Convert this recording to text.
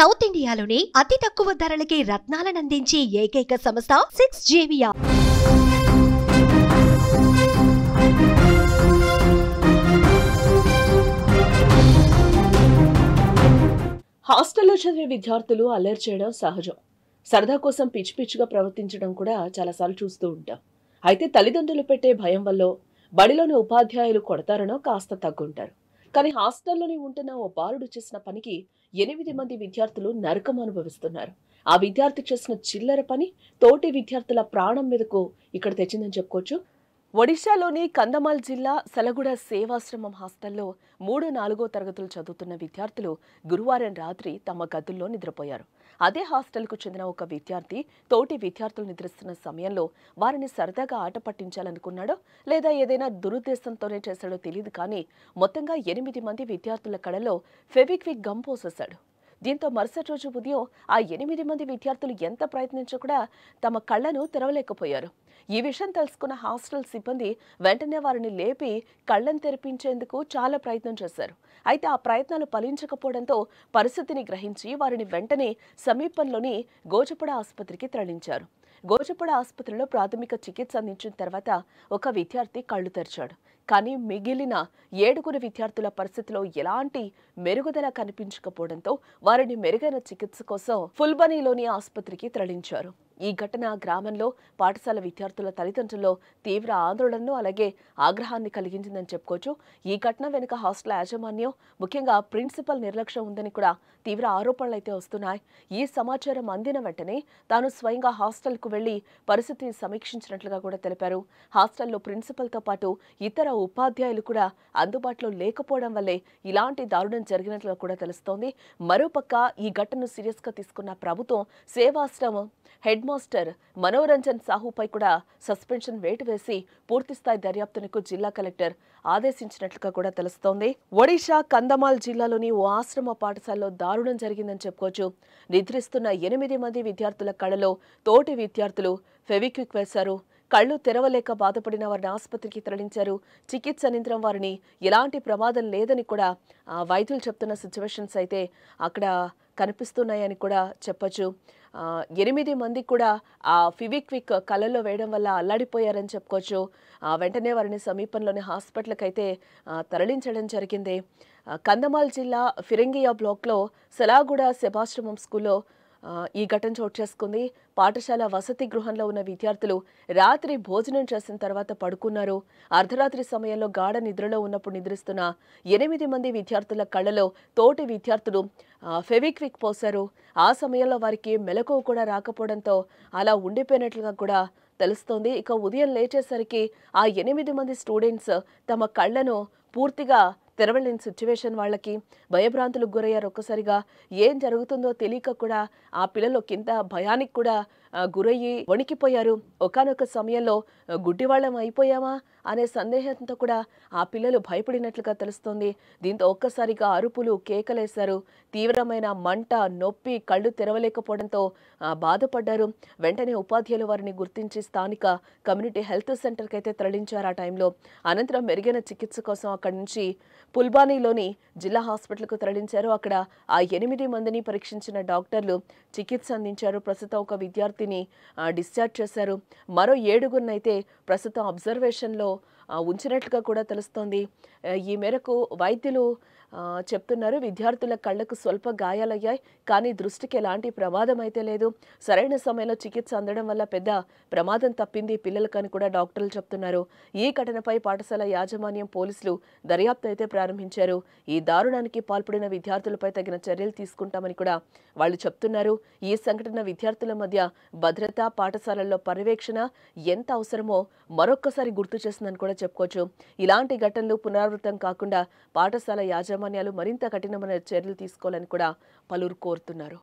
South ఇండియాలోనే అతి తక్కువ ధరలకి రత్నాలనందించే ఏకైక సంస్థ 6JVR. హాస్టల్లో చదివే విద్యార్థులు అల్లరి చేయడం సహజం. సరదా కోసం పిచ్చి పిచ్చిగా ప్రవర్తించడం కూడా చాలాసార్లు చూస్తూ ఉంటాం. అయితే తల్లిదండ్రులు పెట్టే భయం వల్ల బడిలోని ఉపాధ్యాయులు కొడతారనో కాస్త తగ్గుంటారు. కానీ హాస్టల్లోని ఉంటున్న ఓ బాలుడు చేసిన పనికి 8 మంది విద్యార్థులు నరకం అనుభవిస్తున్నారు. ఆ విద్యార్థి చేసిన చిల్లర పని తోటి విద్యార్థుల ప్రాణం మీదకు ఇక్కడ తెచ్చిందని చెప్పుకోవచ్చు. ఒడిశాలోని కంధమాల్ జిల్లా సలగుడ సేవాశ్రమం హాస్టల్లో 3-4 తరగతులు చదువుతున్న విద్యార్థులు గురువారం రాత్రి తమ గదుల్లో నిద్రపోయారు. అదే హాస్టల్కు చెందిన ఒక విద్యార్థి తోటి విద్యార్థులు నిద్రిస్తున్న సమయంలో వారిని సరదాగా ఆట పట్టించాలనుకున్నాడో లేదా ఏదైనా దురుద్దేశంతోనే చేశాడో తెలియదు, కానీ మొత్తంగా 8 మంది విద్యార్థుల కళలో ఫెవిక్విక్ గమ్ పోసేశాడు. దీంతో మరుసటి రోజు ఉదయం ఆ 8 మంది విద్యార్థులు ఎంత ప్రయత్నించా కూడా తమ కళ్లను తెరవలేకపోయారు. ఈ విషయం తెలుసుకున్న హాస్టల్ సిబ్బంది వెంటనే వారిని లేపి కళ్లను తెరిపించేందుకు చాలా ప్రయత్నం చేశారు. అయితే ఆ ప్రయత్నాలు ఫలించకపోవడంతో పరిస్థితిని గ్రహించి వారిని వెంటనే సమీపంలోని గోజపడ ఆసుపత్రికి తరలించారు. గోజపడ ఆసుపత్రిలో ప్రాథమిక చికిత్స అందించిన తర్వాత ఒక విద్యార్థి కళ్లు తెరిచాడు. కానీ మిగిలిన 7 విద్యార్థుల పరిస్థితిలో ఎలాంటి మెరుగుదల కనిపించకపోవడంతో వారిని మెరుగైన చికిత్స కోసం ఫుల్బనీలోని ఆసుపత్రికి తరలించారు. ఈ ఘటన గ్రామంలో పాఠశాల విద్యార్థుల తల్లిదండ్రుల్లో తీవ్ర ఆందోళనను అలాగే ఆగ్రహాన్ని కలిగించిందని చెప్పుకోవచ్చు. ఈ ఘటన వెనుక హాస్టల్ యాజమాన్యం, ముఖ్యంగా ప్రిన్సిపల్ నిర్లక్ష్యం ఉందని కూడా తీవ్ర ఆరోపణలు అయితే వస్తున్నాయి. ఈ సమాచారం అందిన వెంటనే తాను స్వయంగా హాస్టల్కు వెళ్లి పరిస్థితిని సమీక్షించినట్లుగా కూడా తెలిపారు. హాస్టల్లో ప్రిన్సిపల్తో పాటు ఇతర ఉపాధ్యాయులు కూడా అందుబాటులో లేకపోవడం వల్లే ఇలాంటి దారుణం జరిగినట్లుగా కూడా తెలుస్తోంది. మరోపక్క ఈ ఘటనను సీరియస్గా తీసుకున్న ప్రభుత్వం సేవాశ్రమం హెడ్ మాస్టర్ మనోరంజన్ సాహుపై కూడా సస్పెన్షన్ వేటు వేసి పూర్తిస్థాయి దర్యాప్తునకు జిల్లా కలెక్టర్ ఆదేశించినట్లుగా కూడా తెలుస్తోంది. ఒడిషా కంధమాల్ జిల్లాలోని ఓ ఆశ్రమ పాఠశాలలో దారుణం జరిగిందని చెప్పుకోవచ్చు. నిద్రిస్తున్న 8 మంది విద్యార్థుల కళ్ళలో తోటి విద్యార్థులు ఫెవిక్విక్ వేశారు. కళ్ళు తెరవలేక బాధపడిన వారిని ఆసుపత్రికి తరలించారు. చికిత్స అనంతరం వారిని ఎలాంటి ప్రమాదం లేదని కూడా వైద్యులు చెప్తున్న సిచ్యువేషన్స్ అయితే అక్కడ కనిపిస్తున్నాయని కూడా చెప్పొచ్చు. 8 మంది కూడా ఆ ఫెవిక్విక్ కళ్ళలో వేయడం వల్ల అల్లాడిపోయారని చెప్పుకోవచ్చు. వెంటనే వారిని సమీపంలోని హాస్పిటల్కి అయితే తరలించడం జరిగింది. కంధమాల్ జిల్లా ఫిరంగియా బ్లాక్లో సలాగుడ సేవాశ్రమం స్కూల్లో ఈ ఘటన చోటు చేసుకుంది. పాఠశాల వసతి గృహంలో ఉన్న విద్యార్థులు రాత్రి భోజనం చేసిన తర్వాత పడుకున్నారు. అర్ధరాత్రి సమయంలో గాఢ నిద్రలో ఉన్నప్పుడు నిద్రిస్తున్న 8 మంది విద్యార్థుల కళ్ళలో తోటి విద్యార్థులు ఫెవిక్విక్ పోశారు. ఆ సమయంలో వారికి మెలకువ కూడా రాకపోవడంతో అలా ఉండిపోయినట్లుగా కూడా తెలుస్తోంది. ఇక ఉదయం లేచేసరికి ఆ 8 మంది స్టూడెంట్స్ తమ కళ్ళను పూర్తిగా తెరవలేని సిచ్యువేషన్, వాళ్ళకి భయభ్రాంతులకు గురయ్యారు. ఒక్కసారిగా ఏం జరుగుతుందో తెలియక కూడా ఆ పిల్లలు కింద భయానికి కూడా గురయ్యి వణికిపోయారు. ఒకానొక సమయంలో గుడ్డివాళ్ళం అయిపోయామా అనే సందేహంతో కూడా ఆ పిల్లలు భయపడినట్లుగా తెలుస్తోంది. దీంతో ఒక్కసారిగా అరుపులు, కేకలేశారు. తీవ్రమైన మంట, నొప్పి, కళ్ళు తెరవలేకపోవడంతో బాధపడ్డారు. వెంటనే ఉపాధ్యాయులు వారిని గుర్తించి స్థానిక కమ్యూనిటీ హెల్త్ సెంటర్కి అయితే తరలించారు. ఆ టైంలో అనంతరం మెరుగైన చికిత్స కోసం అక్కడి నుంచి పుల్బానీలోని జిల్లా హాస్పిటల్కు తరలించారు. అక్కడ ఆ 8 మందిని పరీక్షించిన డాక్టర్లు చికిత్స అందించారు. ప్రస్తుతం ఒక విద్యార్థిని డిశ్చార్జ్ చేశారు. మరో 7 అయితే ప్రస్తుతం అబ్జర్వేషన్లో ఉంచినట్లుగా కూడా తెలుస్తోంది. ఈ మేరకు వైద్యులు చెప్తున్నారు. విద్యార్థుల కళ్లకు స్వల్ప గాయాలయ్యాయి, కానీ దృష్టికి ఎలాంటి ప్రమాదం అయితే లేదు. సరైన సమయంలో చికిత్స అందడం వల్ల పెద్ద ప్రమాదం తప్పింది పిల్లలకని కూడా డాక్టర్లు చెప్తున్నారు. ఈ ఘటనపై పాఠశాల యాజమాన్యం, పోలీసులు దర్యాప్తు అయితే ప్రారంభించారు. ఈ దారుణానికి పాల్పడిన విద్యార్థులపై తగిన చర్యలు తీసుకుంటామని కూడా వాళ్ళు చెప్తున్నారు. ఈ సంఘటన విద్యార్థుల మధ్య భద్రత, పాఠశాలల్లో పర్యవేక్షణ ఎంత అవసరమో మరొక్కసారి గుర్తు చేసిందని కూడా చెప్పుకోవచ్చు. ఇలాంటి ఘటనలు పునరావృతం కాకుండా పాఠశాల యాజమాన్యాలు మరింత కఠినమైన చర్యలు తీసుకోవాలని కూడా పలువురు కోరుతున్నారు.